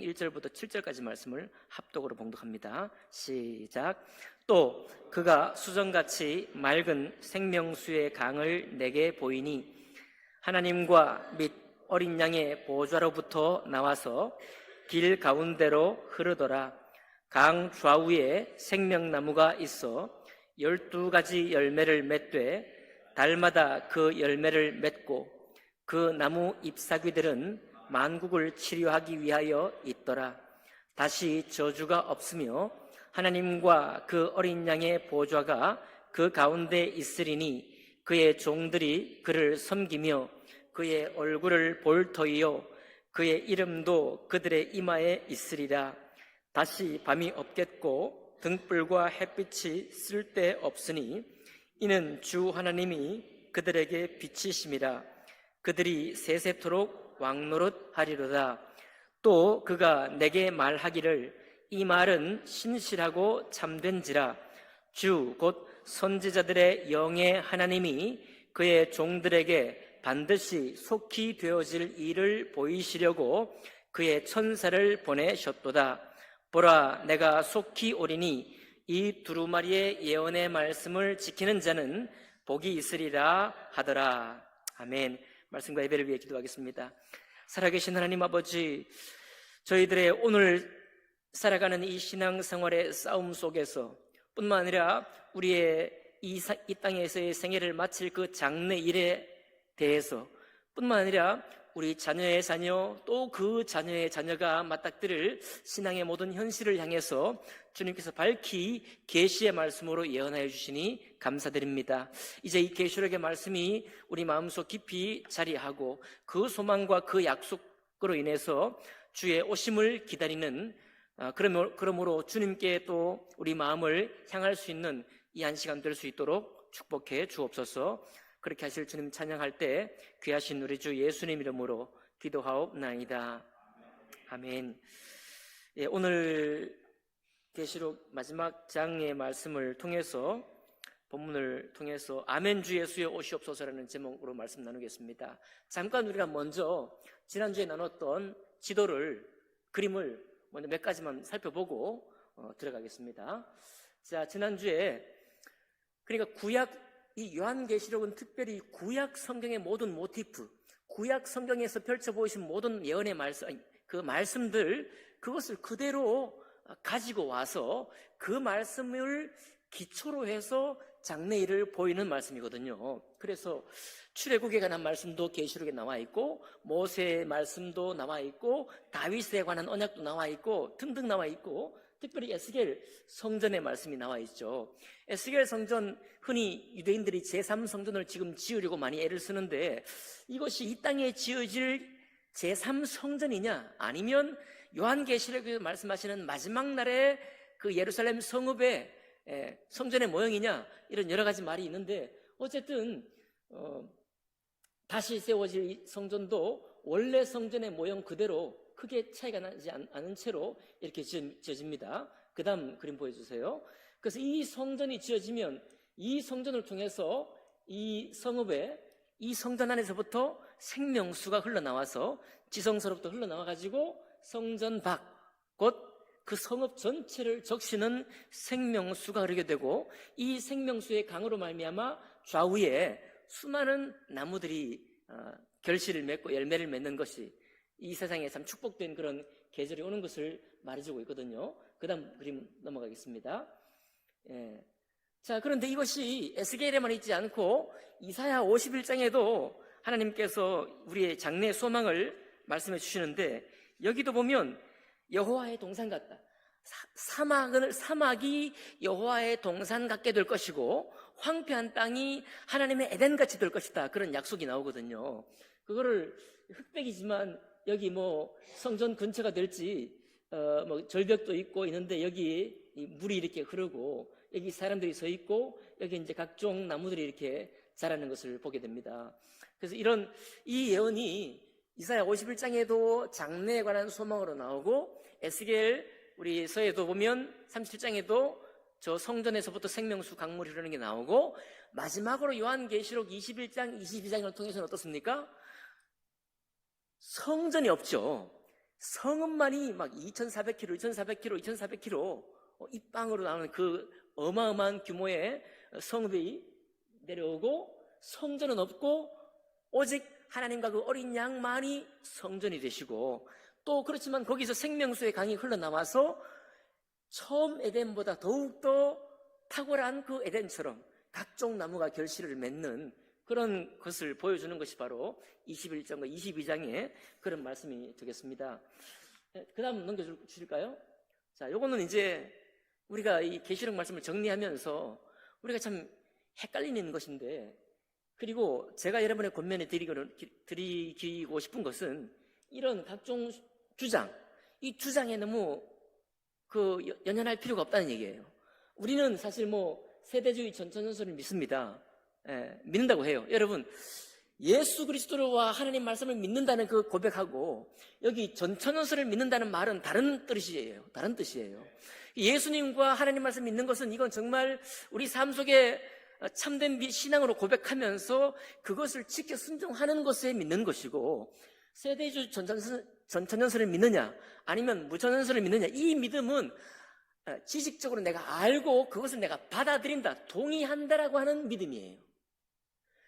1절부터 7절까지 말씀을 합독으로 봉독합니다. 시작. 또 그가 수정같이 맑은 생명수의 강을 내게 보이니 하나님과 및 어린 양의 보좌로부터 나와서 길 가운데로 흐르더라. 강 좌우에 생명나무가 있어 12가지 열매를 맺되 달마다 그 열매를 맺고 그 나무 잎사귀들은 만국을 치료하기 위하여 있더라. 다시 저주가 없으며 하나님과 그 어린 양의 보좌가 그 가운데 있으리니 그의 종들이 그를 섬기며 그의 얼굴을 볼 터이요 그의 이름도 그들의 이마에 있으리라. 다시 밤이 없겠고 등불과 햇빛이 쓸데없으니 이는 주 하나님이 그들에게 빛이심이라. 그들이 세세토록 왕노릇하리로다. 또 그가 내게 말하기를 이 말은 신실하고 참된지라. 주 곧 선지자들의 영의 하나님이 그의 종들에게 반드시 속히 되어질 일을 보이시려고 그의 천사를 보내셨도다. 보라, 내가 속히 오리니 이 두루마리의 예언의 말씀을 지키는 자는 복이 있으리라 하더라. 아멘. 말씀과 예배를 위해 기도하겠습니다. 살아계신 하나님 아버지, 저희들의 오늘 살아가는 이 신앙생활의 싸움 속에서 뿐만 아니라 우리의 이 땅에서의 생애를 마칠 그 장래일에 대해서 뿐만 아니라 우리 자녀의 자녀 또 그 자녀의 자녀가 맞닥뜨릴 신앙의 모든 현실을 향해서 주님께서 밝히 계시의 말씀으로 예언하여 주시니 감사드립니다. 이제 이 계시록의 말씀이 우리 마음속 깊이 자리하고 그 소망과 그 약속으로 인해서 주의 오심을 기다리는 그러므로 주님께 또 우리 마음을 향할 수 있는 이 한 시간 될 수 있도록 축복해 주옵소서. 그렇게 하실 주님 찬양할 때 귀하신 우리 주 예수님 이름으로 기도하옵나이다. 아멘. 예, 오늘 계시록 마지막 장의 말씀을 통해서 본문을 통해서 아멘 주 예수의 오시옵소서라는 제목으로 말씀 나누겠습니다. 잠깐 우리가 먼저 지난주에 나눴던 그림을 먼저 몇 가지만 살펴보고 들어가겠습니다. 자, 지난주에 그러니까 이 요한계시록은 특별히 구약 성경의 모든 모티프, 구약 성경에서 펼쳐보이신 모든 예언의 말씀들, 그것을 그대로 가지고 와서 그 말씀을 기초로 해서 장래일을 보이는 말씀이거든요. 그래서 출애굽에 관한 말씀도 계시록에 나와 있고, 모세의 말씀도 나와 있고, 다윗에 관한 언약도 나와 있고 등등 나와 있고, 특별히 에스겔 성전의 말씀이 나와 있죠. 에스겔 성전, 흔히 유대인들이 제3성전을 지금 지으려고 많이 애를 쓰는데, 이것이 이 땅에 지어질 제3성전이냐 아니면 요한계시록에 말씀하시는 마지막 날에 그 예루살렘 성읍의 성전의 모형이냐, 이런 여러 가지 말이 있는데, 어쨌든 다시 세워질 이 성전도 원래 성전의 모형 그대로 크게 차이가 나지 않은 채로 이렇게 지어집니다. 그 다음 그림 보여주세요. 그래서 이 성전이 지어지면 이 성전을 통해서 이 성읍에 이 성전 안에서부터 생명수가 흘러나와서 지성소로부터 흘러나와가지고 성전 밖, 곧 그 성읍 전체를 적시는 생명수가 흐르게 되고, 이 생명수의 강으로 말미암아 좌우에 수많은 나무들이 결실을 맺고 열매를 맺는 것이 이 세상에 참 축복된 그런 계절이 오는 것을 말해주고 있거든요. 그 다음 그림 넘어가겠습니다. 예. 자, 그런데 이것이 에스겔에만 있지 않고 이사야 51장에도 하나님께서 우리의 장래 소망을 말씀해 주시는데, 여기도 보면 여호와의 동산 같다. 사막이 여호와의 동산 같게 될 것이고 황폐한 땅이 하나님의 에덴같이 될 것이다. 그런 약속이 나오거든요. 그거를 흑백이지만 여기 뭐 성전 근처가 될지 뭐 절벽도 있고 있는데 여기 물이 이렇게 흐르고 여기 사람들이 서 있고 여기 이제 각종 나무들이 이렇게 자라는 것을 보게 됩니다. 그래서 이 예언이 이사야 51장에도 장래에 관한 소망으로 나오고, 에스겔 우리 서에도 보면 37장에도 저 성전에서부터 생명수 강물이 흐르는 게 나오고, 마지막으로 요한계시록 21장 22장을 통해서는 어떻습니까? 성전이 없죠. 성읍만이 막 2,400km, 2,400km, 2,400km 입방으로 나오는 그 어마어마한 규모의 성읍이 내려오고 성전은 없고 오직 하나님과 그 어린 양만이 성전이 되시고, 또 그렇지만 거기서 생명수의 강이 흘러나와서 처음 에덴보다 더욱더 탁월한 그 에덴처럼 각종 나무가 결실을 맺는 그런 것을 보여주는 것이 바로 21장과 22장의 그런 말씀이 되겠습니다. 그 다음 넘겨주실까요? 자, 요거는 이제 우리가 이 계시록 말씀을 정리하면서 우리가 참 헷갈리는 것인데, 그리고 제가 여러분의 권면에 드리고 싶은 것은 이런 각종 주장, 이 주장에 너무 연연할 필요가 없다는 얘기예요. 우리는 사실 세대주의 전천전설을 믿습니다. 믿는다고 해요. 여러분, 예수 그리스도와 하나님 말씀을 믿는다는 그 고백하고 여기 전천전설을 믿는다는 말은 다른 뜻이에요. 다른 뜻이에요. 예수님과 하나님 말씀 믿는 것은 이건 정말 우리 삶 속에 참된 신앙으로 고백하면서 그것을 지켜 순종하는 것에 믿는 것이고, 세대주의 전천전설을 믿느냐 아니면 무천전설을 믿느냐, 이 믿음은 지식적으로 내가 알고 그것을 내가 받아들인다, 동의한다라고 하는 믿음이에요.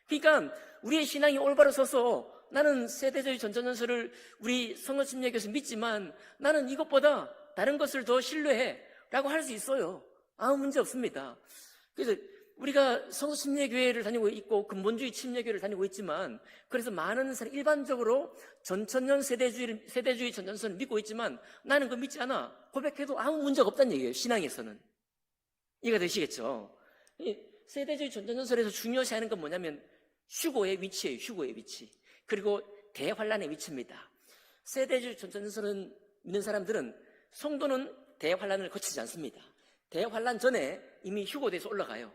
그러니까 우리의 신앙이 올바로 서서 나는 세대주의 전천전설을 우리 성서침례교에서 믿지만 나는 이것보다 다른 것을 더 신뢰해 라고 할 수 있어요. 아무 문제 없습니다. 그래서 우리가 성서침례교회를 다니고 있고 근본주의 침례교회를 다니고 있지만, 그래서 많은 사람 일반적으로 전천년 세대주의 전천전설을 믿고 있지만 나는 그거 믿지 않아 고백해도 아무 문제가 없다는 얘기예요. 신앙에서는. 이해가 되시겠죠? 세대주의 전천전설에서 중요시하는 건 뭐냐면 휴고의 위치예요. 휴고의 위치. 그리고 대환란의 위치입니다. 세대주의 전천전설은 믿는 사람들은 성도는 대환란을 거치지 않습니다. 대환란 전에 이미 휴고돼서 올라가요.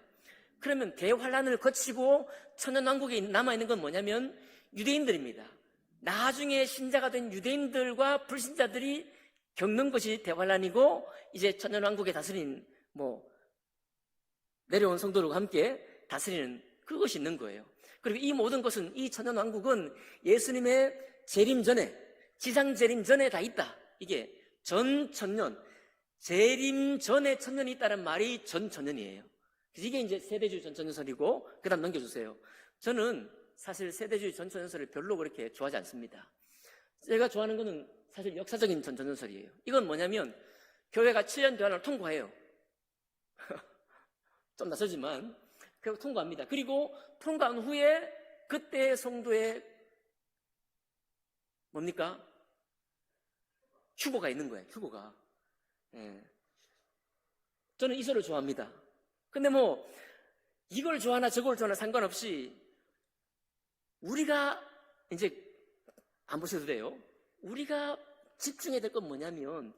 그러면 대환란을 거치고 천년왕국에 남아있는 건 뭐냐면 유대인들입니다. 나중에 신자가 된 유대인들과 불신자들이 겪는 것이 대환란이고, 이제 천년왕국에 다스린 내려온 성도들과 함께 다스리는 그것이 있는 거예요. 그리고 이 모든 것은, 이 천년왕국은 예수님의 재림 전에, 지상 재림 전에 다 있다. 이게 전천년, 재림 전에 천년이 있다는 말이 전천년이에요. 이게 이제 세대주의 전천전설이고, 그 다음 넘겨주세요. 저는 사실 세대주의 전천전설을 별로 그렇게 좋아하지 않습니다. 제가 좋아하는 거는 사실 역사적인 전천전설이에요. 이건 뭐냐면 교회가 7년 대환을 통과해요. 좀 낯설지만 결국 통과합니다. 그리고 통과한 후에 그때 성도의 뭡니까? 휴고가 있는 거예요. 휴고가. 저는 이설을 좋아합니다. 근데 이걸 좋아하나 저걸 좋아하나 상관없이 우리가 이제 안 보셔도 돼요. 우리가 집중해야 될 건 뭐냐면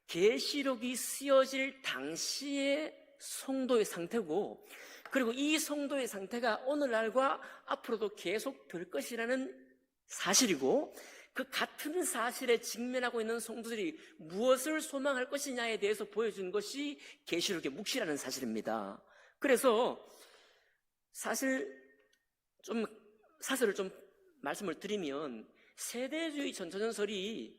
계시록이 쓰여질 당시의 성도의 상태고, 그리고 이 성도의 상태가 오늘날과 앞으로도 계속 될 것이라는 사실이고, 그 같은 사실에 직면하고 있는 성도들이 무엇을 소망할 것이냐에 대해서 보여준 것이 계시록의 묵시라는 사실입니다. 그래서 사실을 좀 말씀을 드리면, 세대주의 전천전설이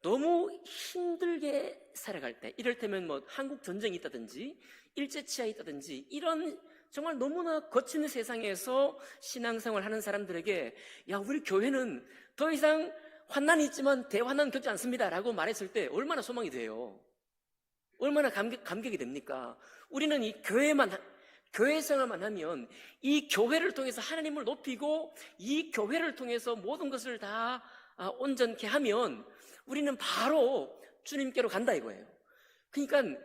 너무 힘들게 살아갈 때, 이를테면 한국 전쟁이 있다든지 일제치하에 있다든지 이런 정말 너무나 거친 세상에서 신앙생활 하는 사람들에게, 야, 우리 교회는 더 이상 환난이 있지만 대환난 겪지 않습니다 라고 말했을 때 얼마나 소망이 돼요? 얼마나 감격이 됩니까? 우리는 이 교회 생활만 하면 이 교회를 통해서 하나님을 높이고 이 교회를 통해서 모든 것을 다 온전케 하면 우리는 바로 주님께로 간다 이거예요. 그러니까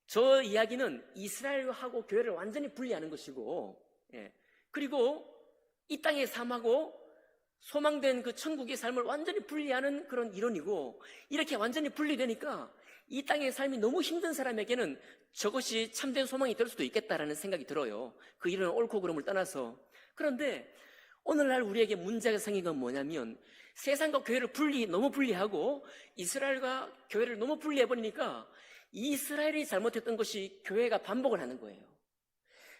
저 이야기는 이스라엘하고 교회를 완전히 분리하는 것이고, 그리고 이 땅의 삶하고 소망된 그 천국의 삶을 완전히 분리하는 그런 이론이고, 이렇게 완전히 분리되니까 이 땅의 삶이 너무 힘든 사람에게는 저것이 참된 소망이 될 수도 있겠다라는 생각이 들어요. 그 이론은 옳고 그름을 떠나서. 그런데 오늘날 우리에게 문제가 생긴 건 뭐냐면, 세상과 교회를 너무 분리하고 이스라엘과 교회를 너무 분리해버리니까 이스라엘이 잘못했던 것이 교회가 반복을 하는 거예요.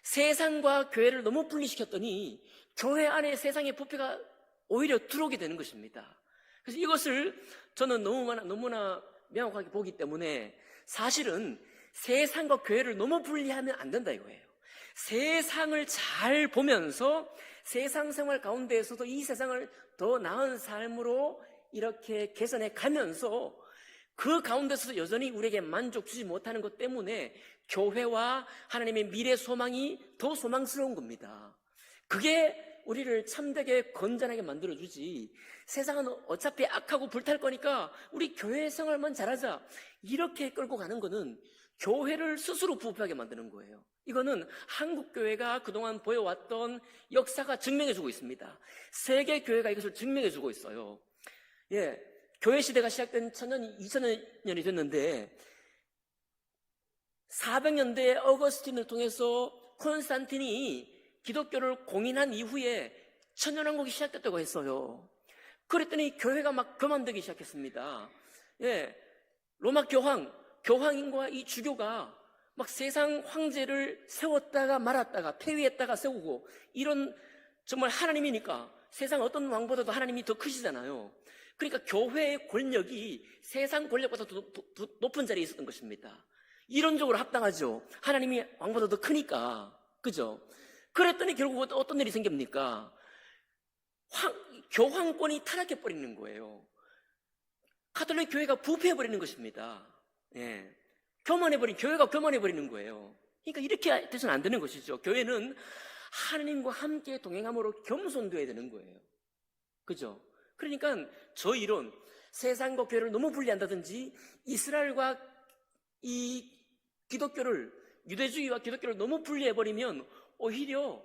세상과 교회를 너무 분리시켰더니 교회 안에 세상의 부패가 오히려 들어오게 되는 것입니다. 그래서 이것을 저는 너무나 명확하게 보기 때문에 사실은 세상과 교회를 너무 분리하면 안 된다 이거예요. 세상을 잘 보면서 세상 생활 가운데에서도 이 세상을 더 나은 삶으로 이렇게 개선해 가면서 그 가운데서 여전히 우리에게 만족 주지 못하는 것 때문에 교회와 하나님의 미래 소망이 더 소망스러운 겁니다. 그게 우리를 참되게 건전하게 만들어주지, 세상은 어차피 악하고 불탈 거니까 우리 교회 생활만 잘하자 이렇게 끌고 가는 거는 교회를 스스로 부패하게 만드는 거예요. 이거는 한국교회가 그동안 보여왔던 역사가 증명해주고 있습니다. 세계 교회가 이것을 증명해주고 있어요. 예, 교회 시대가 시작된 2000년이 됐는데 400년대에 어거스틴을 통해서 콘스탄틴이 기독교를 공인한 이후에 천년왕국이 시작됐다고 했어요. 그랬더니 교회가 막 교만되기 시작했습니다. 예, 로마 교황인과 이 주교가 막 세상 황제를 세웠다가 말았다가 폐위했다가 세우고, 이런 정말 하나님이니까 세상 어떤 왕보다도 하나님이 더 크시잖아요. 그러니까 교회의 권력이 세상 권력보다 더 높은 자리에 있었던 것입니다. 이론적으로 합당하죠. 하나님이 왕보다 더 크니까. 그죠? 그랬더니 결국 어떤 일이 생깁니까? 교황권이 타락해버리는 거예요. 가톨릭 교회가 부패해버리는 것입니다. 예. 교회가 교만해버리는 거예요. 그러니까 이렇게 돼서는 안 되는 것이죠. 교회는 하나님과 함께 동행함으로 겸손되어야 되는 거예요. 그죠? 그러니까 저 이론, 세상과 교회를 너무 분리한다든지 이스라엘과 이 기독교를, 유대주의와 기독교를 너무 분리해버리면 오히려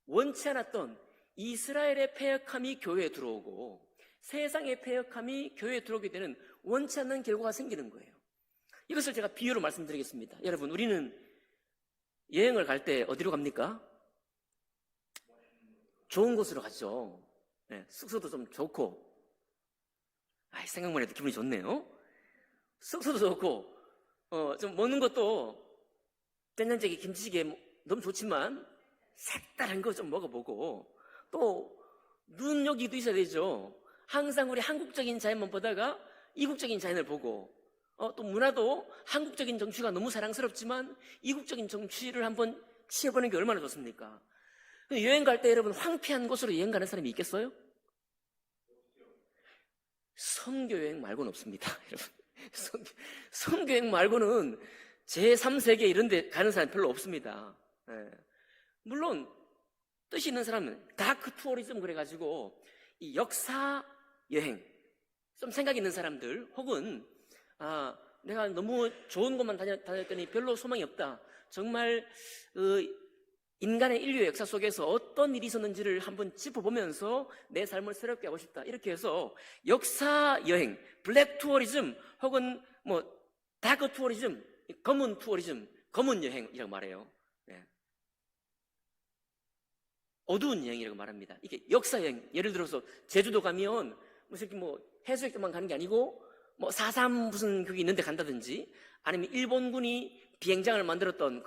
원치 않았던 이스라엘의 패역함이 교회에 들어오고 세상의 패역함이 교회에 들어오게 되는 원치 않는 결과가 생기는 거예요. 이것을 제가 비유로 말씀드리겠습니다. 여러분, 우리는 여행을 갈 때 어디로 갑니까? 좋은 곳으로 가죠. 네, 숙소도 좀 좋고, 생각만 해도 기분이 좋네요. 숙소도 좋고, 좀 먹는 것도 된장찌개, 김치찌개 너무 좋지만 색다른 거 좀 먹어보고, 또 눈여기도 있어야 되죠. 항상 우리 한국적인 자연만 보다가 이국적인 자연을 보고, 또 문화도 한국적인 정치가 너무 사랑스럽지만 이국적인 정치를 한번 취해보는 게 얼마나 좋습니까? 여행 갈 때 여러분 황폐한 곳으로 여행 가는 사람이 있겠어요? 선교여행 말고는 없습니다. 여러분, 선교여행 말고는 제3세계 이런 데 가는 사람 별로 없습니다. 예. 물론 뜻이 있는 사람은 다크 투어리즘 그래가지고 이 역사 여행 좀 생각 있는 사람들, 혹은 내가 너무 좋은 곳만 다녔더니 별로 소망이 없다, 정말 인간의 인류의 역사 속에서 어떤 일이 있었는지를 한번 짚어보면서 내 삶을 새롭게 하고 싶다, 이렇게 해서 역사 여행, 블랙 투어리즘, 혹은 다크 투어리즘, 검은 투어리즘, 검은 여행이라고 말해요. 네. 어두운 여행이라고 말합니다. 이게 역사 여행, 예를 들어서 제주도 가면 해수욕장만 가는 게 아니고 4.3 무슨 그게 있는데 간다든지, 아니면 일본군이 비행장을 만들었던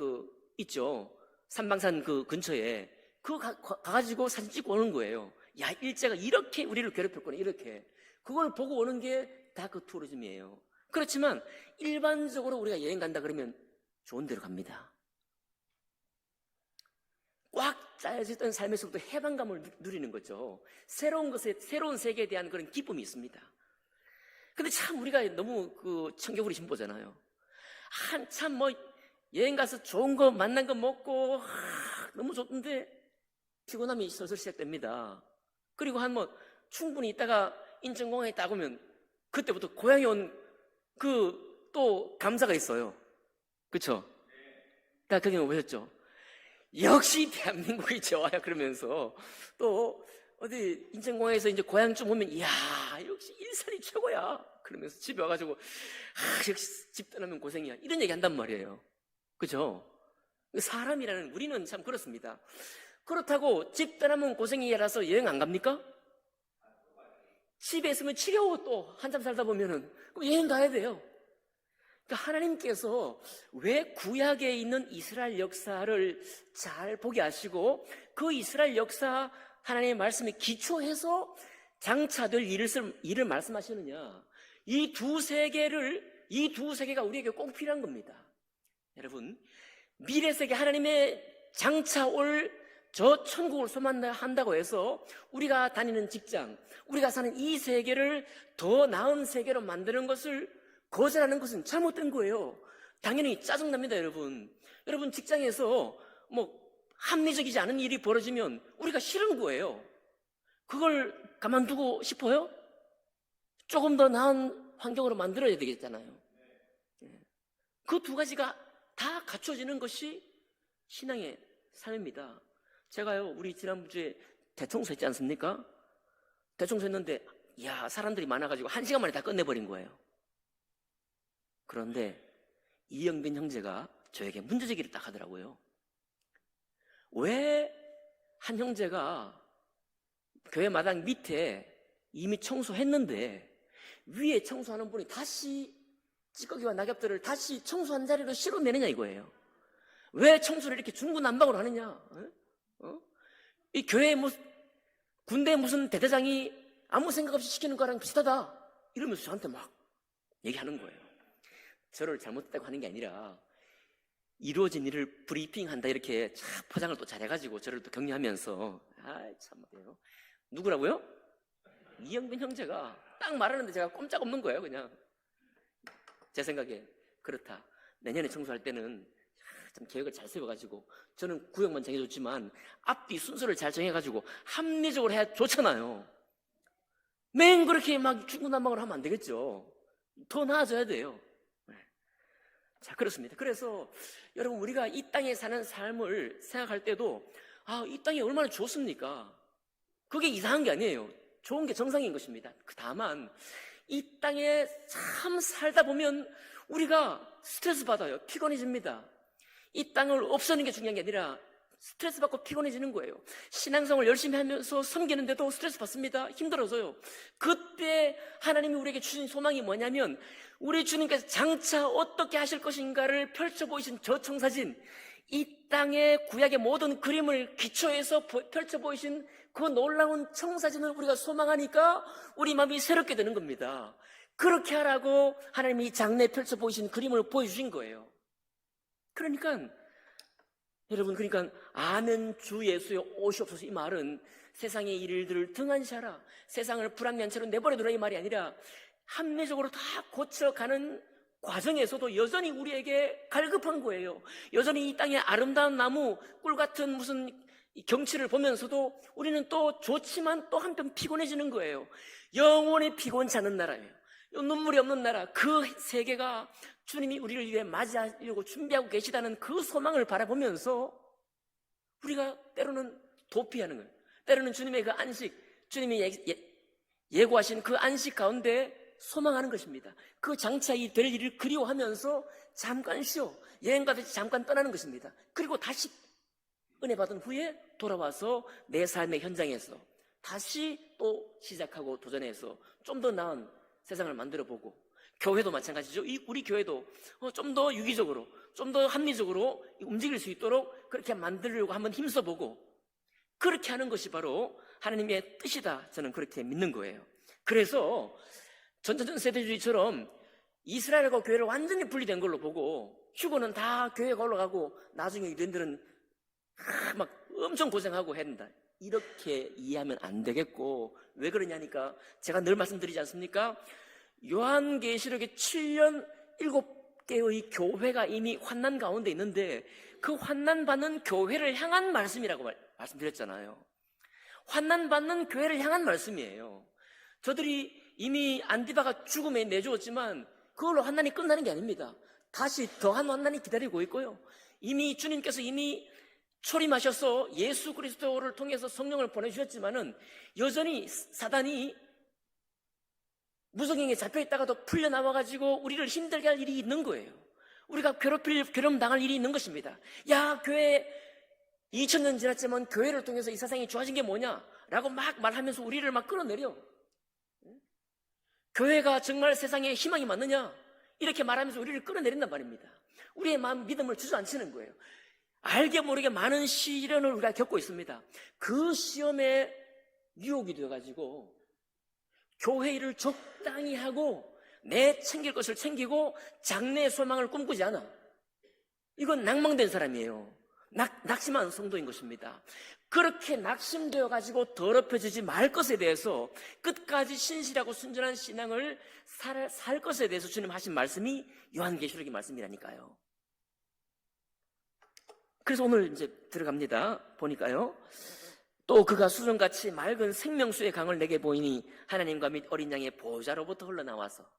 있죠, 삼방산 그 근처에, 그거 가가지고 사진 찍고 오는 거예요. 야, 일제가 이렇게 우리를 괴롭혔구나, 이렇게. 그걸 보고 오는 게 다크 투어리즘이에요. 그렇지만 일반적으로 우리가 여행 간다 그러면 좋은 데로 갑니다. 꽉 짜여져 있던 삶에서부터 해방감을 누리는 거죠. 새로운 새로운 세계에 대한 그런 기쁨이 있습니다. 근데 참 우리가 너무 청개구리 신보잖아요. 한참 여행 가서 좋은 거 만난 거 먹고 너무 좋던데 피곤함이 슬슬 시작됩니다. 그리고 충분히 있다가 인천공항에 딱 오면 그때부터 고향에 온 또 감사가 있어요. 그쵸? 다 그게 보셨죠? 역시 대한민국이 좋아요, 그러면서 또 어디 인천공항에서 이제 고향 좀 오면 이야, 역시 일산이 최고야, 그러면서 집에 와가지고 역시 집 떠나면 고생이야, 이런 얘기 한단 말이에요. 그죠? 사람이라는 우리는 참 그렇습니다. 그렇다고 집 떠나면 고생이라서 여행 안 갑니까? 집에 있으면 지겨워, 또 한참 살다 보면은. 그럼 여행 가야 돼요. 그러니까 하나님께서 왜 구약에 있는 이스라엘 역사를 잘 보게 하시고 그 이스라엘 역사 하나님의 말씀에 기초해서 장차될 일을 말씀하시느냐? 이 두 세계가 우리에게 꼭 필요한 겁니다. 여러분, 미래 세계, 하나님의 장차 올 저 천국을 소망한다고 해서 우리가 다니는 직장, 우리가 사는 이 세계를 더 나은 세계로 만드는 것을 거절하는 것은 잘못된 거예요. 당연히 짜증납니다, 여러분. 여러분, 직장에서 합리적이지 않은 일이 벌어지면 우리가 싫은 거예요. 그걸 가만두고 싶어요? 조금 더 나은 환경으로 만들어야 되겠잖아요. 그 두 가지가 다 갖춰지는 것이 신앙의 삶입니다. 제가요, 우리 지난주에 대청소 했지 않습니까? 대청소 했는데, 사람들이 많아가지고 1시간 만에 다 끝내버린 거예요. 그런데 이영빈 형제가 저에게 문제제기를 딱 하더라고요. 왜 한 형제가 교회 마당 밑에 이미 청소했는데 위에 청소하는 분이 다시 찌꺼기와 낙엽들을 다시 청소한 자리로 실어내느냐 이거예요. 왜 청소를 이렇게 중구난방으로 하느냐? 이 교회에 군대 무슨 대대장이 아무 생각 없이 시키는 거랑 비슷하다 이러면서 저한테 막 얘기하는 거예요. 저를 잘못했다고 하는 게 아니라 이루어진 일을 브리핑한다 이렇게 포장을 또 잘해가지고 저를 또 격려하면서 참말이에요. 누구라고요? 이영빈 형제가 딱 말하는데 제가 꼼짝없는 거예요. 그냥 제 생각에 그렇다. 내년에 청소할 때는 좀 계획을 잘 세워가지고 저는 구역만 정해줬지만 앞뒤 순서를 잘 정해가지고 합리적으로 해야 좋잖아요. 맨 그렇게 막 중구난방으로 하면 안 되겠죠. 더 나아져야 돼요. 자, 그렇습니다. 그래서 여러분, 우리가 이 땅에 사는 삶을 생각할 때도 이 땅이 얼마나 좋습니까? 그게 이상한 게 아니에요. 좋은 게 정상인 것입니다. 다만 이 땅에 참 살다 보면 우리가 스트레스 받아요. 피곤해집니다. 이 땅을 없애는 게 중요한 게 아니라 스트레스 받고 피곤해지는 거예요. 신앙생활 열심히 하면서 섬기는데도 스트레스 받습니다. 힘들어서요. 그때 하나님이 우리에게 주신 소망이 뭐냐면 우리 주님께서 장차 어떻게 하실 것인가를 펼쳐보이신 저 청사진, 이 땅의 구약의 모든 그림을 기초해서 펼쳐보이신 그 놀라운 청사진을 우리가 소망하니까 우리 마음이 새롭게 되는 겁니다. 그렇게 하라고 하나님이 이 장래에 펼쳐보이신 그림을 보여주신 거예요. 그러니까 여러분, 아는 주 예수의 오시옵소서, 이 말은 세상의 일들을 등한시하라, 세상을 불합리한 채로 내버려두라, 이 말이 아니라 합리적으로 다 고쳐가는 과정에서도 여전히 우리에게 갈급한 거예요. 여전히 이 땅의 아름다운 나무, 꿀 같은 무슨 경치를 보면서도 우리는 또 좋지만 또 한편 피곤해지는 거예요. 영원히 피곤치 않은 나라예요. 눈물이 없는 나라, 그 세계가 주님이 우리를 위해 맞이하려고 준비하고 계시다는 그 소망을 바라보면서 우리가 때로는 도피하는 거예요. 때로는 주님의 그 안식, 주님이 예고하신 그 안식 가운데 소망하는 것입니다. 그 장차 될 일을 그리워하면서 잠깐 쉬어 여행 가듯이 잠깐 떠나는 것입니다. 그리고 다시 은혜 받은 후에 돌아와서 내 삶의 현장에서 다시 또 시작하고 도전해서 좀 더 나은 세상을 만들어보고, 교회도 마찬가지죠. 우리 교회도 좀 더 유기적으로, 좀 더 합리적으로 움직일 수 있도록 그렇게 만들려고 한번 힘써보고, 그렇게 하는 것이 바로 하나님의 뜻이다, 저는 그렇게 믿는 거예요. 그래서 전세대주의처럼 이스라엘과 교회를 완전히 분리된 걸로 보고 휴거는 다 교회가 올라가고 나중에 유대인들은 막 엄청 고생하고 해야 된다, 이렇게 이해하면 안 되겠고, 왜 그러냐니까 제가 늘 말씀드리지 않습니까? 요한계시록에 7년 7개의 교회가 이미 환난 가운데 있는데 그 환난받는 교회를 향한 말씀이라고 말씀드렸잖아요. 환난받는 교회를 향한 말씀이에요. 저들이 이미 안디바가 죽음에 내주었지만 그걸로 환난이 끝나는 게 아닙니다. 다시 더한 환난이 기다리고 있고요. 이미 주님께서 이미 초림하셔서 예수 그리스도를 통해서 성령을 보내주셨지만은 여전히 사단이 무성행에 잡혀있다가도 풀려나와가지고 우리를 힘들게 할 일이 있는 거예요. 우리가 괴롭당할 일이 있는 것입니다. 야, 교회 2000년 지났지만 교회를 통해서 이 세상이 좋아진 게 뭐냐? 라고 막 말하면서 우리를 막 끌어내려. 교회가 정말 세상에 희망이 맞느냐? 이렇게 말하면서 우리를 끌어내린단 말입니다. 우리의 마음 믿음을 주저앉히는 거예요. 알게 모르게 많은 시련을 우리가 겪고 있습니다. 그 시험에 유혹이 되어가지고 교회 일을 적당히 하고 내 챙길 것을 챙기고 장래의 소망을 꿈꾸지 않아. 이건 낭망된 사람이에요. 낙심한 성도인 것입니다. 그렇게 낙심되어 가지고 더럽혀지지 말 것에 대해서 끝까지 신실하고 순전한 신앙을 살 것에 대해서 주님 하신 말씀이 요한계시록의 말씀이라니까요. 그래서 오늘 이제 들어갑니다. 보니까요. 또 그가 수정같이 맑은 생명수의 강을 내게 보이니 하나님과 및 어린 양의 보좌로부터 흘러나와서,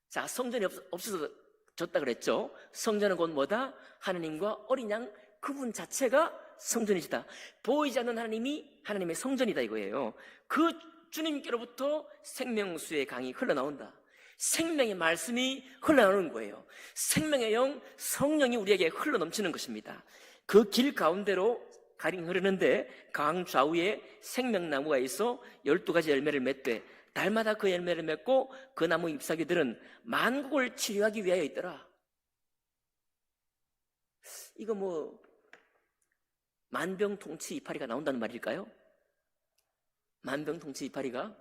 자, 성전이 없어졌다 그랬죠. 성전은 곧 뭐다? 하나님과 어린 양 그분 자체가 성전이시다. 보이지 않는 하나님이 하나님의 성전이다 이거예요. 그 주님께로부터 생명수의 강이 흘러나온다. 생명의 말씀이 흘러나오는 거예요. 생명의 영, 성령이 우리에게 흘러넘치는 것입니다. 그 길 가운데로 가령 흐르는데 강 좌우에 생명나무가 있어 12가지 열매를 맺되 달마다 그 열매를 맺고 그 나무 잎사귀들은 만국을 치료하기 위하여 있더라. 이거 뭐 만병통치 이파리가 나온다는 말일까요? 만병통치 이파리가?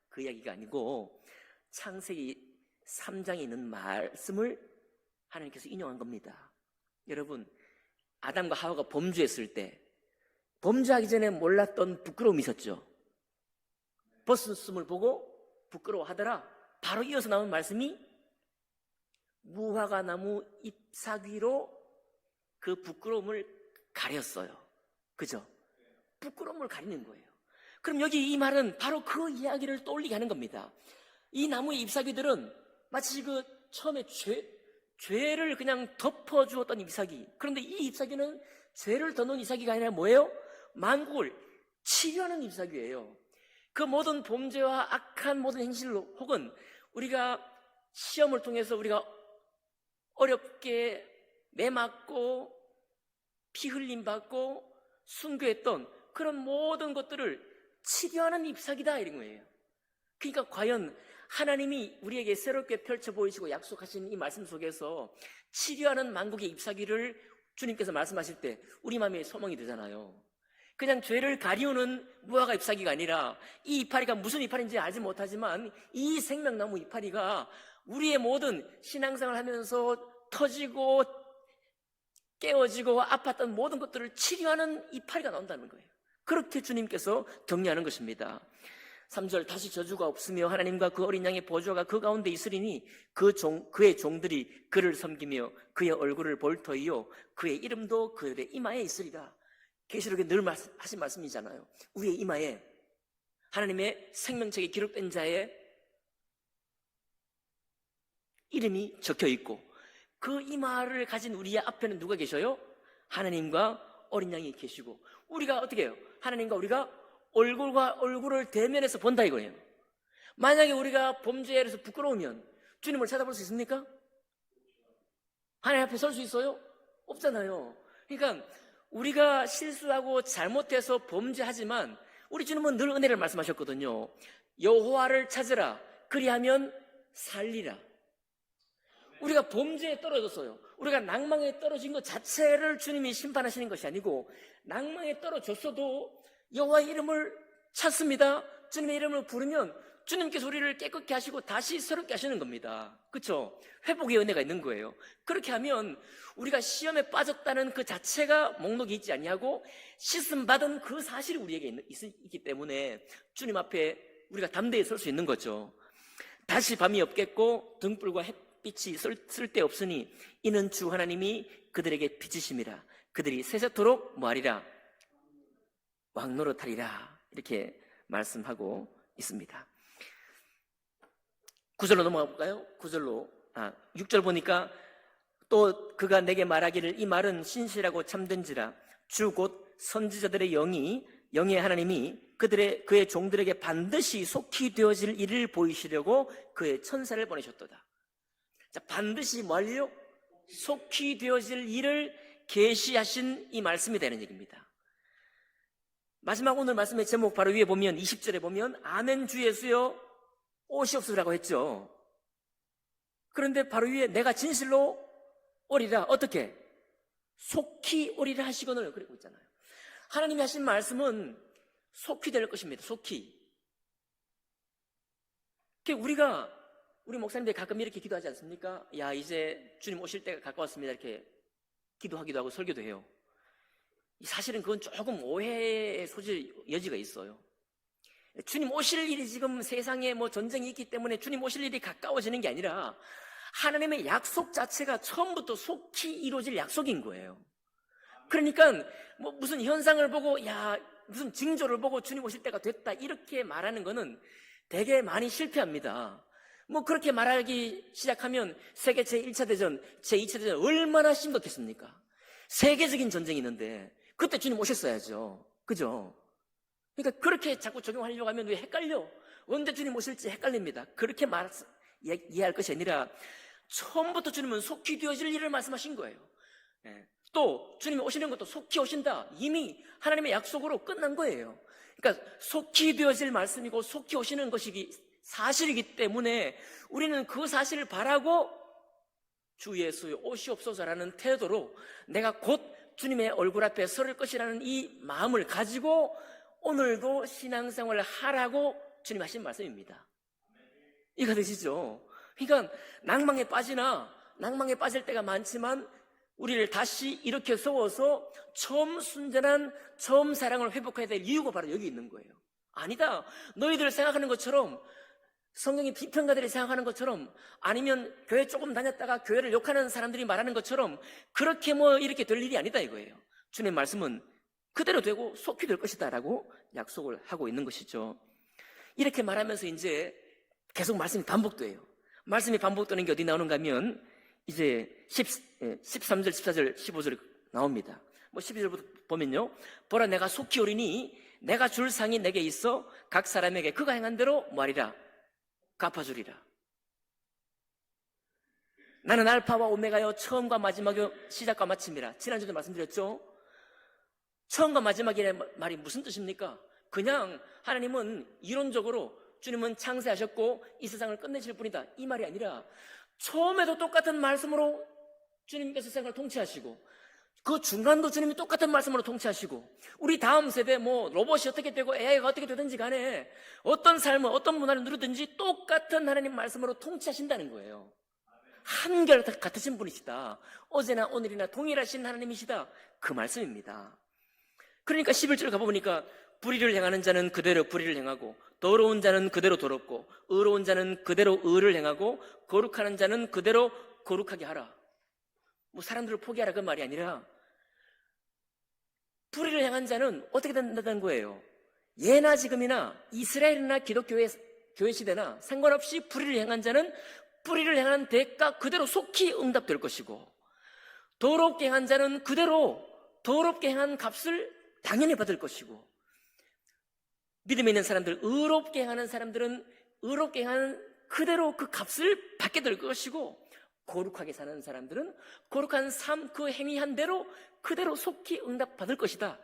그 이야기가 아니고 창세기 3장에 있는 말씀을 하나님께서 인용한 겁니다. 여러분, 아담과 하와가 범죄했을 때 범죄하기 전에 몰랐던 부끄러움이 있었죠. 벗었음을 보고 부끄러워하더라. 바로 이어서 나온 말씀이 무화과 나무 잎사귀로 그 부끄러움을 가렸어요. 그죠? 부끄러움을 가리는 거예요. 그럼 여기 이 말은 바로 그 이야기를 떠올리게 하는 겁니다. 이 나무의 잎사귀들은 마치 그 처음에 죄를 그냥 덮어주었던 잎사귀. 그런데 이 잎사귀는 죄를 덮는 잎사귀가 아니라 뭐예요? 만국을 치료하는 잎사귀예요. 그 모든 범죄와 악한 모든 행실로 혹은 우리가 시험을 통해서 우리가 어렵게 매맞고 피 흘림 받고 순교했던 그런 모든 것들을 치료하는 잎사귀다 이런 거예요. 그러니까 과연 하나님이 우리에게 새롭게 펼쳐 보이시고 약속하신 이 말씀 속에서 치료하는 만국의 잎사귀를 주님께서 말씀하실 때 우리 마음에 소망이 되잖아요. 그냥 죄를 가리우는 무화과 잎사귀가 아니라 이 이파리가 무슨 이파리인지 알지 못하지만 이 생명나무 이파리가 우리의 모든 신앙생활을 하면서 터지고 깨어지고 아팠던 모든 것들을 치료하는 이파리가 나온다는 거예요. 그렇게 주님께서 격려하는 것입니다. 3절, 다시 저주가 없으며 하나님과 그 어린 양의 보좌가 그 가운데 있으리니 그의 종들이 그를 섬기며 그의 얼굴을 볼 터이요 그의 이름도 그들의 이마에 있으리라. 계시록에 늘 하신 말씀이잖아요. 우리의 이마에 하나님의 생명책에 기록된 자의 이름이 적혀 있고 그 이마를 가진 우리의 앞에는 누가 계셔요? 하나님과 어린 양이 계시고 우리가 어떻게 해요? 하나님과 우리가 얼굴과 얼굴을 대면해서 본다 이거예요. 만약에 우리가 범죄에 대해서 부끄러우면 주님을 찾아볼 수 있습니까? 하나님 앞에 설 수 있어요? 없잖아요. 그러니까 우리가 실수하고 잘못해서 범죄하지만 우리 주님은 늘 은혜를 말씀하셨거든요. 여호와를 찾으라 그리하면 살리라. 우리가 범죄에 떨어졌어요. 우리가 낭망에 떨어진 것 자체를 주님이 심판하시는 것이 아니고 낭망에 떨어졌어도 여호와의 이름을 찾습니다. 주님의 이름을 부르면 주님께서 우리를 깨끗게 하시고 다시 새롭게 하시는 겁니다. 그렇죠? 회복의 은혜가 있는 거예요. 그렇게 하면 우리가 시험에 빠졌다는 그 자체가 목록이 있지 아니하고 씻음 받은 그 사실이 우리에게 있기 때문에 주님 앞에 우리가 담대히 설 수 있는 거죠. 다시 밤이 없겠고 등불과 햇빛이 쓸데없으니 이는 주 하나님이 그들에게 빛이심이라. 그들이 세세토록 뭐하리라? 왕노릇하리라. 이렇게 말씀하고 있습니다. 9절로 넘어가 볼까요? 6절 보니까 또 그가 내게 말하기를 이 말은 신실하고 참된지라. 주 곧 선지자들의 영의 하나님이 그의 종들에게 반드시 속히 되어질 일을 보이시려고 그의 천사를 보내셨도다. 자, 반드시 뭐하려? 속히 되어질 일을 계시하신 이 말씀이 되는 얘기입니다. 마지막 오늘 말씀의 제목 바로 위에 보면 20절에 보면 아멘 주 예수여 오시옵소서라고 했죠. 그런데 바로 위에 내가 진실로 오리라. 어떻게? 속히 오리라 하시거늘 그러고 있잖아요. 하나님이 하신 말씀은 속히 될 것입니다. 속히. 우리 목사님들이 가끔 이렇게 기도하지 않습니까? 야, 이제 주님 오실 때가 가까웠습니다. 이렇게 기도하기도 하고 설교도 해요. 사실은 그건 조금 오해의 소질 여지가 있어요. 주님 오실 일이 지금 세상에 뭐 전쟁이 있기 때문에 주님 오실 일이 가까워지는 게 아니라 하나님의 약속 자체가 처음부터 속히 이루어질 약속인 거예요. 그러니까 뭐 무슨 현상을 보고 야, 무슨 징조를 보고 주님 오실 때가 됐다 이렇게 말하는 거는 되게 많이 실패합니다. 뭐 그렇게 말하기 시작하면 세계 제1차 대전, 제2차 대전 얼마나 심각했습니까? 세계적인 전쟁이 있는데 그때 주님 오셨어야죠. 그죠? 그러니까 그렇게 자꾸 적용하려고 하면 왜 헷갈려? 언제 주님 오실지 헷갈립니다. 그렇게 이해할 것이 아니라 처음부터 주님은 속히 되어질 일을 말씀하신 거예요. 또 주님이 오시는 것도 속히 오신다. 이미 하나님의 약속으로 끝난 거예요. 그러니까 속히 되어질 말씀이고 속히 오시는 것이 사실이기 때문에 우리는 그 사실을 바라고 주 예수의 오시옵소서라는 태도로 내가 곧 주님의 얼굴 앞에 서를 것이라는 이 마음을 가지고 오늘도 신앙생활을 하라고 주님 하신 말씀입니다. 이해가 되시죠? 그러니까 낭망에 빠질 때가 많지만 우리를 다시 이렇게 세워서 처음 순전한 처음 사랑을 회복해야 될 이유가 바로 여기 있는 거예요. 아니다. 너희들 생각하는 것처럼 성경의 비평가들이 생각하는 것처럼 아니면 교회 조금 다녔다가 교회를 욕하는 사람들이 말하는 것처럼 그렇게 뭐 이렇게 될 일이 아니다 이거예요. 주님의 말씀은 그대로 되고 속히 될 것이다 라고 약속을 하고 있는 것이죠. 이렇게 말하면서 이제 계속 말씀이 반복돼요. 말씀이 반복되는 게 어디 나오는가 하면 이제 13절, 14절, 15절 나옵니다. 뭐 12절부터 보면요. 보라 내가 속히 오리니 내가 줄 상이 내게 있어 각 사람에게 그가 행한 대로 뭐하리라? 갚아주리라. 나는 알파와 오메가여 처음과 마지막이요 시작과 마침이라. 지난주도 말씀드렸죠. 처음과 마지막이라는 말이 무슨 뜻입니까? 그냥 하나님은 이론적으로 주님은 창세하셨고 이 세상을 끝내실 분이다 이 말이 아니라 처음에도 똑같은 말씀으로 주님께서 세상을 통치하시고 그 중간도 주님이 똑같은 말씀으로 통치하시고 우리 다음 세대 뭐 로봇이 어떻게 되고 AI가 어떻게 되든지 간에 어떤 삶을 어떤 문화를 누리든지 똑같은 하나님 말씀으로 통치하신다는 거예요. 한결 같으신 분이시다. 어제나 오늘이나 동일하신 하나님이시다. 그 말씀입니다. 그러니까 11절 가보니까 불의를 행하는 자는 그대로 불의를 행하고 더러운 자는 그대로 더럽고 의로운 자는 그대로 의를 행하고 거룩하는 자는 그대로 거룩하게 하라. 뭐 사람들을 포기하라 그 말이 아니라 불의를 행한 자는 어떻게 된다는 거예요? 예나 지금이나 이스라엘이나 기독교회 시대나 상관없이 불의를 행한 자는 불의를 행한 대가 그대로 속히 응답될 것이고 더럽게 행한 자는 그대로 더럽게 행한 값을 당연히 받을 것이고 믿음에 있는 사람들, 의롭게 행하는 사람들은 의롭게 행하는 그대로 그 값을 받게 될 것이고 거룩하게 사는 사람들은 거룩한 삶 그 행위한 대로 그대로 속히 응답받을 것이다.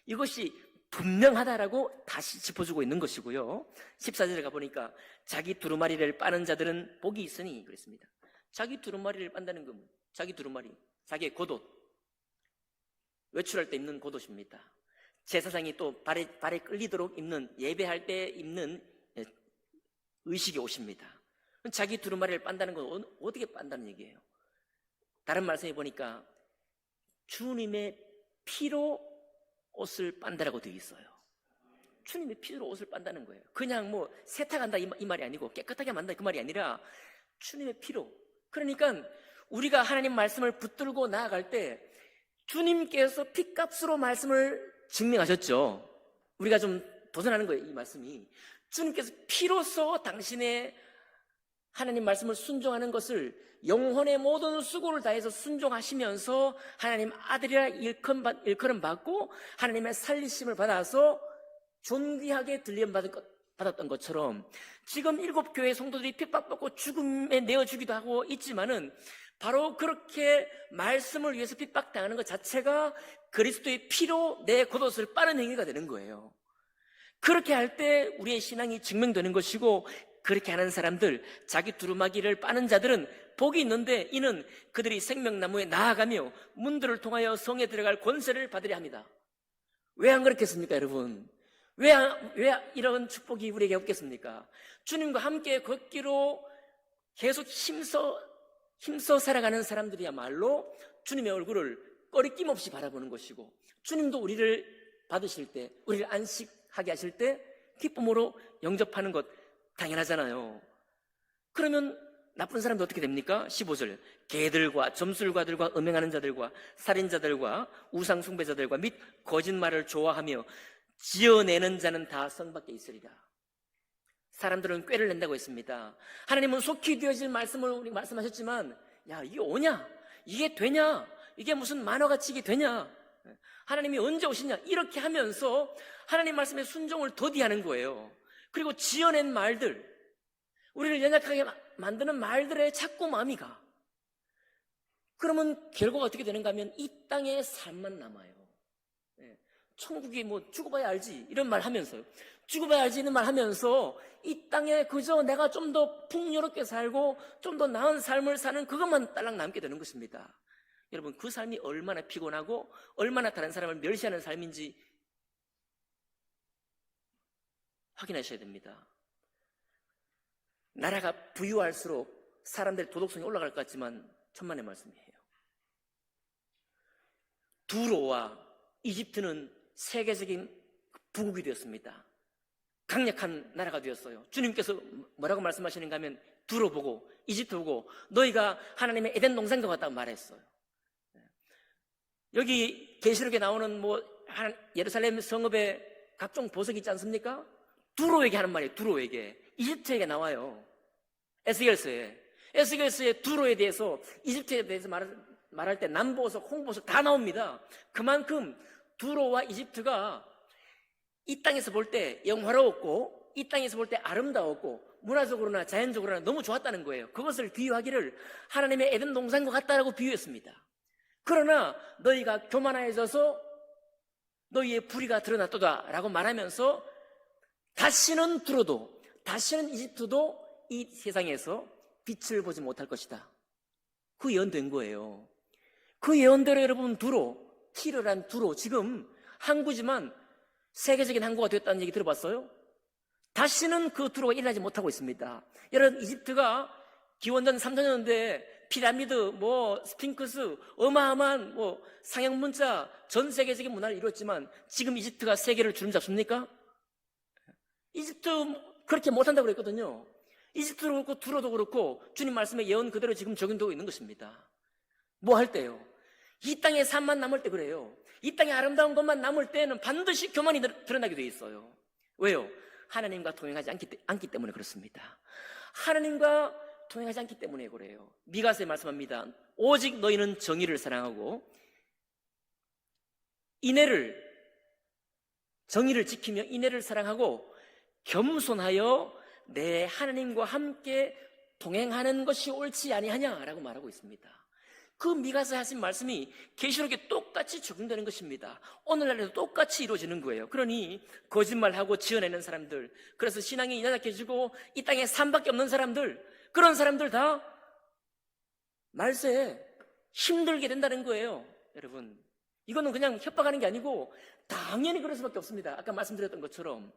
이것이 분명하다라고 다시 짚어주고 있는 것이고요. 14절에 가보니까 자기 두루마리를 빠는 자들은 복이 있으니 그랬습니다. 자기 두루마리를 빤다는 건 자기 두루마리, 자기의 겉옷, 외출할 때 입는 겉옷입니다. 제사장이 또 발에 끌리도록 입는 예배할 때 입는 의식의 옷입니다. 자기 두루마리를 빤다는 건 어떻게 빤다는 얘기예요? 다른 말씀에 보니까 주님의 피로 옷을 빤다라고 되어 있어요. 주님의 피로 옷을 빤다는 거예요. 그냥 뭐 세탁한다 이 말이 아니고 깨끗하게 만든다 그 말이 아니라 주님의 피로. 그러니까 우리가 하나님 말씀을 붙들고 나아갈 때 주님께서 피값으로 말씀을 증명하셨죠. 우리가 좀 도전하는 거예요. 이 말씀이 주님께서 피로써 당신의 하나님 말씀을 순종하는 것을 영혼의 모든 수고를 다해서 순종하시면서 하나님 아들이라 일컬음 받고 하나님의 살리심을 받아서 존귀하게 들림 받았던 것처럼 지금 7교회 성도들이 핍박받고 죽음에 내어주기도 하고 있지만은 바로 그렇게 말씀을 위해서 핍박당하는 것 자체가 그리스도의 피로 내 겉옷을 빠는 행위가 되는 거예요. 그렇게 할 때 우리의 신앙이 증명되는 것이고 그렇게 하는 사람들, 자기 두루마기를 빠는 자들은 복이 있는데 이는 그들이 생명나무에 나아가며 문들을 통하여 성에 들어갈 권세를 받으려 합니다. 왜 안 그렇겠습니까 여러분? 왜 이런 축복이 우리에게 없겠습니까? 주님과 함께 걷기로 계속 힘써 살아가는 사람들이야말로 주님의 얼굴을 꺼리낌 없이 바라보는 것이고, 주님도 우리를 받으실 때, 우리를 안식하게 하실 때 기쁨으로 영접하는 것 당연하잖아요. 그러면 나쁜 사람도 어떻게 됩니까? 15절, 개들과 점술가들과 음행하는 자들과 살인자들과 우상 숭배자들과 및 거짓말을 좋아하며 지어내는 자는 다 성 밖에 있으리라. 사람들은 꾀를 낸다고 했습니다. 하나님은 속히 되어질 말씀을 우리 말씀하셨지만, 야, 이게 오냐? 이게 되냐? 이게 무슨 만화같이 이게 되냐? 하나님이 언제 오시냐? 이렇게 하면서 하나님 말씀에 순종을 더디하는 거예요. 그리고 지어낸 말들, 우리를 연약하게 만드는 말들에 자꾸 마음이 가. 그러면 결과가 어떻게 되는가 하면 이 땅에 삶만 남아요. 천국이 뭐 죽어봐야 알지 이런 말 하면서요. 죽어봐야 알지 이런 말 하면서 이 땅에 그저 내가 좀 더 풍요롭게 살고 좀 더 나은 삶을 사는 그것만 딸랑 남게 되는 것입니다. 여러분, 그 삶이 얼마나 피곤하고 얼마나 다른 사람을 멸시하는 삶인지 확인하셔야 됩니다. 나라가 부유할수록 사람들의 도덕성이 올라갈 것 같지만 천만의 말씀이에요. 두로와 이집트는 세계적인 부국이 되었습니다. 강력한 나라가 되었어요. 주님께서 뭐라고 말씀하시는가 하면 두로 보고 이집트 보고 너희가 하나님의 에덴 동산과 같다고 말했어요. 여기 계시록에 나오는 예루살렘 성읍에 각종 보석이 있지 않습니까? 두로에게 하는 말이에요. 두로에게. 이집트에게 나와요. 에스겔서에 두로에 대해서, 이집트에 대해서 말할 때 남보석, 홍보석 다 나옵니다. 그만큼 두로와 이집트가 이 땅에서 볼 때 영화로웠고 이 땅에서 볼 때 아름다웠고 문화적으로나 자연적으로나 너무 좋았다는 거예요. 그것을 비유하기를 하나님의 에덴 동산과 같다라고 비유했습니다. 그러나 너희가 교만하여져서 너희의 불의가 드러났도다 라고 말하면서 다시는 두로도 다시는 이집트도 이 세상에서 빛을 보지 못할 것이다. 그 예언된 거예요. 그 예언대로 여러분 티르란 두로, 지금 항구지만 세계적인 항구가 됐다는 얘기 들어봤어요? 다시는 그 두로가 일어나지 못하고 있습니다. 여러분, 이집트가 기원전 3천년대 피라미드, 스핑크스, 어마어마한 상형문자, 전 세계적인 문화를 이루었지만 지금 이집트가 세계를 주름잡습니까? 이집트 그렇게 못한다고 그랬거든요. 이집트도 그렇고 두로도 그렇고 주님 말씀의 예언 그대로 지금 적용되고 있는 것입니다. 뭐 할 때요? 이 땅에 삶만 남을 때 그래요. 이 땅에 아름다운 것만 남을 때는 반드시 교만이 드러나게 돼 있어요. 왜요? 하나님과 동행하지 않기 때문에 그렇습니다. 하나님과 동행하지 않기 때문에 그래요. 미가서에 말씀합니다. 오직 너희는 정의를 사랑하고 정의를 지키며 인애를 사랑하고 겸손하여 내 하나님과 함께 동행하는 것이 옳지 아니하냐라고 말하고 있습니다. 그 미가서에 하신 말씀이 계시록에 똑같이 적용되는 것입니다. 오늘날에도 똑같이 이루어지는 거예요. 그러니 거짓말하고 지어내는 사람들, 그래서 신앙이 연약해지고 이 땅에 삶밖에 없는 사람들, 그런 사람들 다 말세에 힘들게 된다는 거예요. 여러분, 이거는 그냥 협박하는 게 아니고 당연히 그럴 수밖에 없습니다. 아까 말씀드렸던 것처럼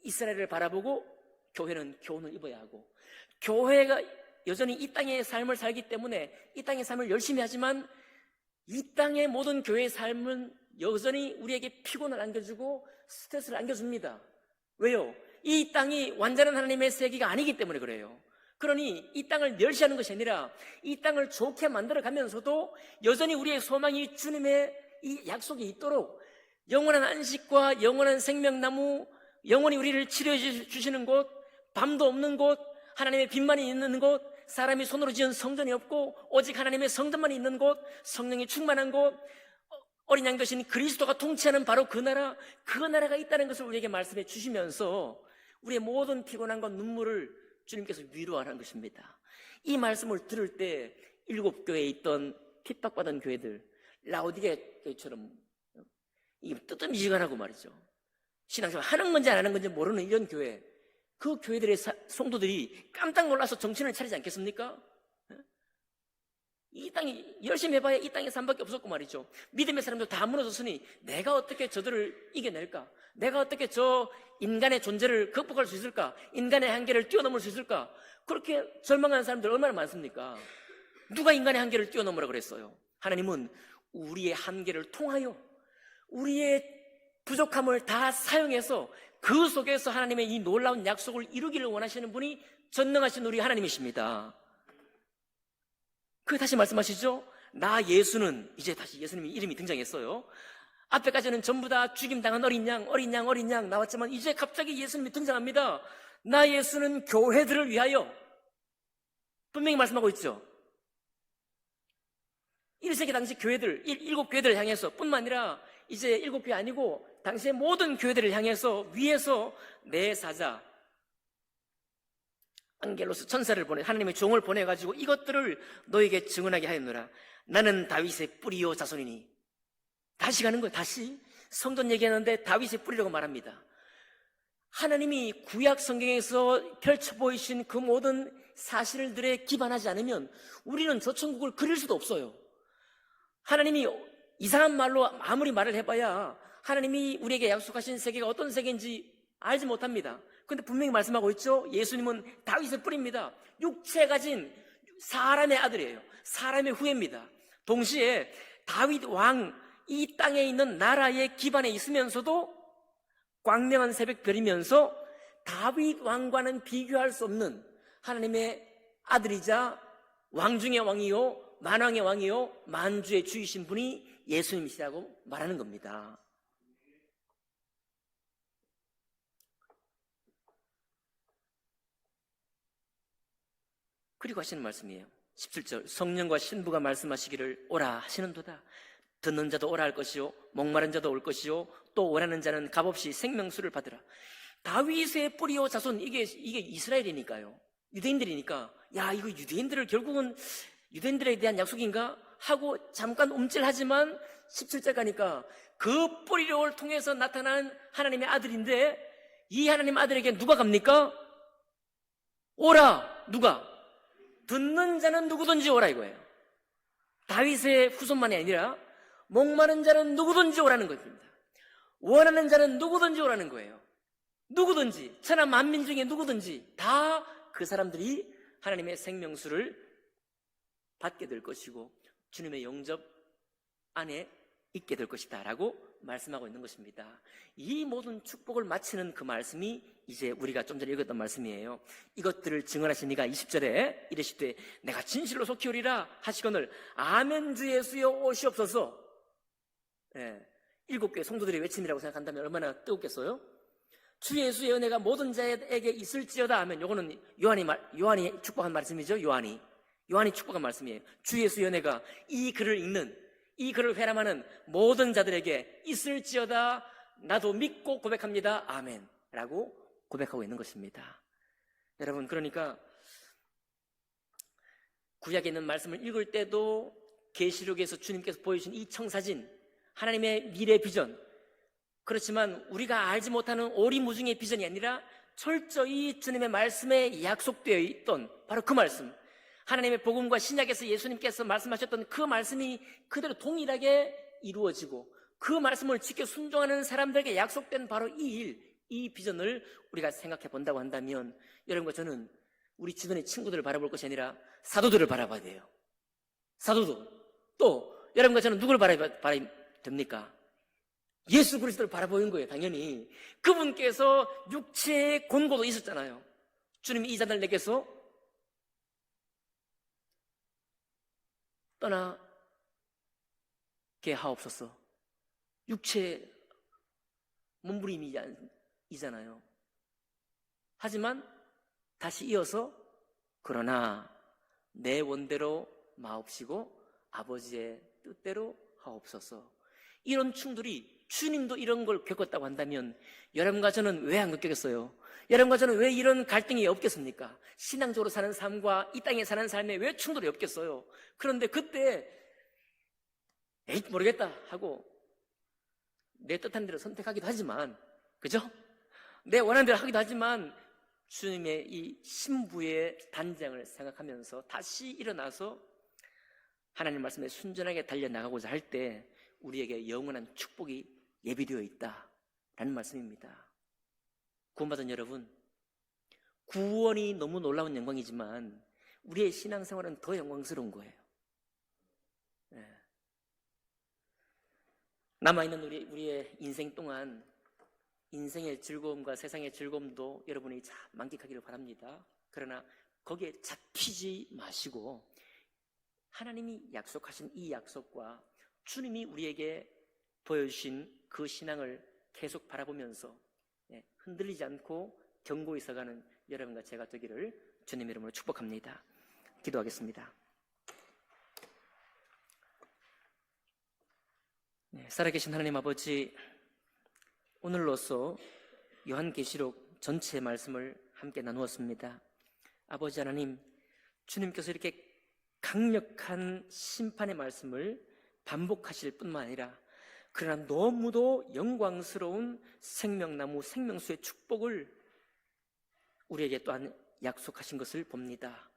이스라엘을 바라보고 교회는 교훈을 입어야 하고, 교회가 여전히 이 땅의 삶을 살기 때문에 이 땅의 삶을 열심히 하지만 이 땅의 모든 교회의 삶은 여전히 우리에게 피곤을 안겨주고 스트레스를 안겨줍니다. 왜요? 이 땅이 완전한 하나님의 세계가 아니기 때문에 그래요. 그러니 이 땅을 멸시하는 것이 아니라 이 땅을 좋게 만들어가면서도 여전히 우리의 소망이 주님의 이 약속이 있도록 영원한 안식과 영원한 생명나무, 영원히 우리를 치료해 주시는 곳, 밤도 없는 곳, 하나님의 빛만이 있는 곳, 사람이 손으로 지은 성전이 없고 오직 하나님의 성전만 있는 곳, 성령이 충만한 곳, 어린 양 되신 그리스도가 통치하는 바로 그 나라가 있다는 것을 우리에게 말씀해 주시면서 우리의 모든 피곤함과 눈물을 주님께서 위로하라는 것입니다. 이 말씀을 들을 때 7교회에 있던 핍박받은 교회들, 라오디게 교회처럼 뜨뜻미지근하고 말이죠, 신앙생활 하는 건지 안 하는 건지 모르는 이런 교회, 그 교회들의 성도들이 깜짝 놀라서 정신을 차리지 않겠습니까? 이 땅이 열심히 해봐야 이 땅에 삶밖에 없었고 말이죠. 믿음의 사람들 다 무너졌으니 내가 어떻게 저들을 이겨낼까? 내가 어떻게 저 인간의 존재를 극복할 수 있을까? 인간의 한계를 뛰어넘을 수 있을까? 그렇게 절망하는 사람들 얼마나 많습니까? 누가 인간의 한계를 뛰어넘으라 그랬어요? 하나님은 우리의 한계를 통하여 우리의 부족함을 다 사용해서 그 속에서 하나님의 이 놀라운 약속을 이루기를 원하시는 분이 전능하신 우리 하나님이십니다. 그 다시 말씀하시죠? 나 예수는, 이제 다시 예수님의 이름이 등장했어요. 앞에까지는 전부 다 죽임당한 어린 양 나왔지만 이제 갑자기 예수님이 등장합니다. 나 예수는 교회들을 위하여, 분명히 말씀하고 있죠. 1세기 당시 교회들, 7교회들을 향해서 뿐만 아니라 이제 7교회 아니고 당시의 모든 교회들을 향해서 위에서 내 사자 안겔로스 천사를 보내, 하나님의 종을 보내가지고 이것들을 너에게 증언하게 하였노라. 나는 다윗의 뿌리요 자손이니. 다시 가는 거예요. 다시 성전 얘기하는데 다윗의 뿌리라고 말합니다. 하나님이 구약 성경에서 펼쳐 보이신 그 모든 사실들에 기반하지 않으면 우리는 저 천국을 그릴 수도 없어요. 하나님이 이상한 말로 아무리 말을 해봐야 하나님이 우리에게 약속하신 세계가 어떤 세계인지 알지 못합니다. 그런데 분명히 말씀하고 있죠. 예수님은 다윗의 뿌리입니다. 육체 가진 사람의 아들이에요. 사람의 후예입니다. 동시에 다윗 왕, 이 땅에 있는 나라의 기반에 있으면서도 광명한 새벽별이면서 다윗 왕과는 비교할 수 없는 하나님의 아들이자 왕 중의 왕이요 만왕의 왕이요 만주의 주이신 분이 예수님이시라고 말하는 겁니다. 그리고 하시는 말씀이에요. 17절, 성령과 신부가 말씀하시기를 오라 하시는도다. 듣는 자도 오라 할 것이요 목마른 자도 올 것이요 또 오라는 자는 값없이 생명수를 받으라. 다윗의 뿌리요 자손, 이게 이스라엘이니까요, 유대인들이니까, 야, 이거 유대인들을 결국은 유대인들에 대한 약속인가 하고 잠깐 움찔하지만 17절 가니까 그 뿌리를 통해서 나타난 하나님의 아들인데, 이 하나님 아들에게 누가 갑니까? 오라. 누가? 듣는 자는 누구든지 오라 이거예요. 다윗의 후손만이 아니라 목마른 자는 누구든지 오라는 것입니다. 원하는 자는 누구든지 오라는 거예요. 누구든지, 천하 만민 중에 누구든지 다 그 사람들이 하나님의 생명수를 받게 될 것이고 주님의 영접 안에 있게 될 것이다 라고 말씀하고 있는 것입니다. 이 모든 축복을 마치는 그 말씀이 이제 우리가 좀 전에 읽었던 말씀이에요. 이것들을 증언하신 이가 20절에 이르시되 내가 진실로 속히 오리라 하시거늘 아멘 주 예수여 오시옵소서. 7교회 성도들의 외침이라고 생각한다면 얼마나 뜨겁겠어요? 주 예수의 은혜가 모든 자에게 있을지어다 하면, 요거는 요한이 축복한 말씀이죠. 요한이 축복한 말씀이에요. 주 예수의 은혜가 이 글을 읽는, 이 글을 회람하는 모든 자들에게 있을지어다. 나도 믿고 고백합니다. 아멘 라고 고백하고 있는 것입니다. 여러분, 그러니까 구약에 있는 말씀을 읽을 때도 계시록에서 주님께서 보여주신 이 청사진, 하나님의 미래 비전, 그렇지만 우리가 알지 못하는 오리무중의 비전이 아니라 철저히 주님의 말씀에 약속되어 있던 바로 그 말씀, 하나님의 복음과 신약에서 예수님께서 말씀하셨던 그 말씀이 그대로 동일하게 이루어지고 그 말씀을 지켜 순종하는 사람들에게 약속된 바로 이 일, 이 비전을 우리가 생각해 본다고 한다면, 여러분과 저는 우리 주변의 친구들을 바라볼 것이 아니라 사도들을 바라봐야 돼요. 사도들. 또 여러분과 저는 누구를 바라봐야 됩니까? 예수 그리스도를 바라보는 거예요. 당연히 그분께서 육체의 곤고도 있었잖아요. 주님이 이 자들 내게서 떠나게 하옵소서. 육체 몸부림이잖아요. 하지만 다시 이어서 그러나 내 원대로 마옵시고 아버지의 뜻대로 하옵소서. 이런 충돌이, 주님도 이런 걸 겪었다고 한다면 여러분과 저는 왜 안 겪겠어요? 여러분과 저는 왜 이런 갈등이 없겠습니까? 신앙적으로 사는 삶과 이 땅에 사는 삶에 왜 충돌이 없겠어요? 그런데 그때 에이 모르겠다 하고 내 뜻한 대로 선택하기도 하지만, 그죠? 내 원하는 대로 하기도 하지만 주님의 이 신부의 단장을 생각하면서 다시 일어나서 하나님 말씀에 순전하게 달려나가고자 할 때 우리에게 영원한 축복이 예비되어 있다. 라는 말씀입니다. 구원받은 여러분, 구원이 너무 놀라운 영광이지만 우리의 신앙생활은 더 영광스러운 거예요. 남아있는 우리의 인생 동안 인생의 즐거움과 세상의 즐거움도 여러분이 잘 만끽하기를 바랍니다. 그러나 거기에 잡히지 마시고 하나님이 약속하신 이 약속과 주님이 우리에게 보여주신 그 신앙을 계속 바라보면서 흔들리지 않고 견고히 서가는 여러분과 제가 되기를 주님 이름으로 축복합니다. 기도하겠습니다. 살아계신 하나님 아버지, 오늘로써 요한계시록 전체의 말씀을 함께 나누었습니다. 아버지 하나님, 주님께서 이렇게 강력한 심판의 말씀을 반복하실 뿐만 아니라 그러나 너무도 영광스러운 생명나무 생명수의 축복을 우리에게 또한 약속하신 것을 봅니다.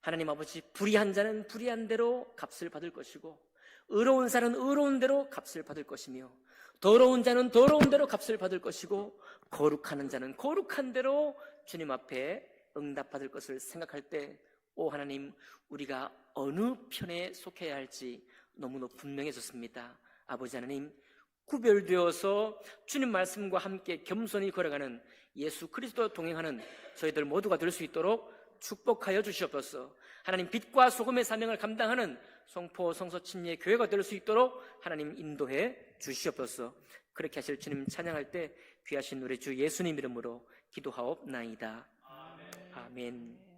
하나님 아버지, 불의한 자는 불의한 대로 값을 받을 것이고 의로운 자는 의로운 대로 값을 받을 것이며 더러운 자는 더러운 대로 값을 받을 것이고 거룩한 자는 거룩한 대로 주님 앞에 응답받을 것을 생각할 때, 오 하나님, 우리가 어느 편에 속해야 할지 너무나 분명해졌습니다. 아버지 하나님, 구별되어서 주님 말씀과 함께 겸손히 걸어가는 예수 그리스도와 동행하는 저희들 모두가 될 수 있도록 축복하여 주시옵소서. 하나님, 빛과 소금의 사명을 감당하는 성포 성서 침례 교회가 될 수 있도록 하나님 인도해 주시옵소서. 그렇게 하실 주님 찬양할 때 귀하신 우리 주 예수님 이름으로 기도하옵나이다. 아멘.